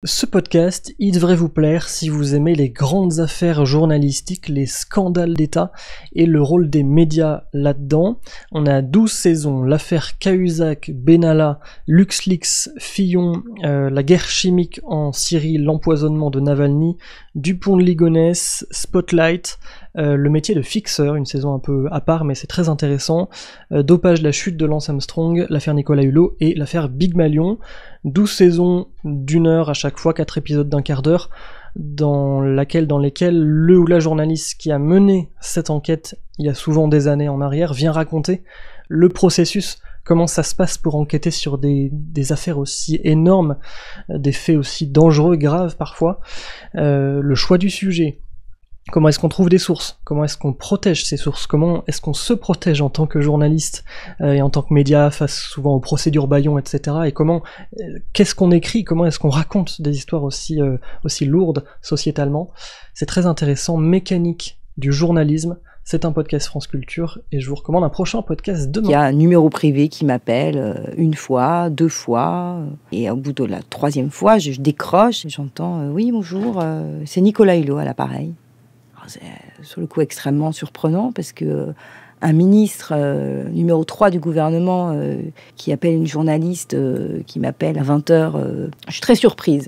Ce podcast, il devrait vous plaire si vous aimez les grandes affaires journalistiques, les scandales d'État et le rôle des médias là-dedans. On a 12 saisons, l'affaire Cahuzac, Benalla, LuxLeaks, Fillon, la guerre chimique en Syrie, l'empoisonnement de Navalny, Dupont de Ligonnès, Spotlight, le métier de fixeur, une saison un peu à part mais c'est très intéressant, dopage, la chute de Lance Armstrong, l'affaire Nicolas Hulot et l'affaire Big Malion. 12 saisons d'une heure à chaque fois, 4 épisodes d'un quart d'heure, dans lesquels le ou la journaliste qui a mené cette enquête il y a souvent des années en arrière vient raconter le processus, comment ça se passe pour enquêter sur des affaires aussi énormes, des faits aussi dangereux, graves parfois, le choix du sujet. Comment est-ce qu'on trouve des sources? Comment est-ce qu'on protège ces sources? Comment est-ce qu'on se protège en tant que journaliste et en tant que média face souvent aux procédures bâillons, etc. Et qu'est-ce qu'on écrit? Comment est-ce qu'on raconte des histoires aussi lourdes sociétalement? C'est très intéressant. Mécanique du journalisme. C'est un podcast France Culture et je vous recommande un prochain podcast demain. Il y a un numéro privé qui m'appelle une fois, 2 fois, et au bout de la 3e fois, je décroche et j'entends oui, bonjour, c'est Nicolas Hulot à l'appareil. C'est sur le coup extrêmement surprenant parce que un ministre numéro 3 du gouvernement qui appelle une journaliste qui m'appelle à 20h, je suis très surprise.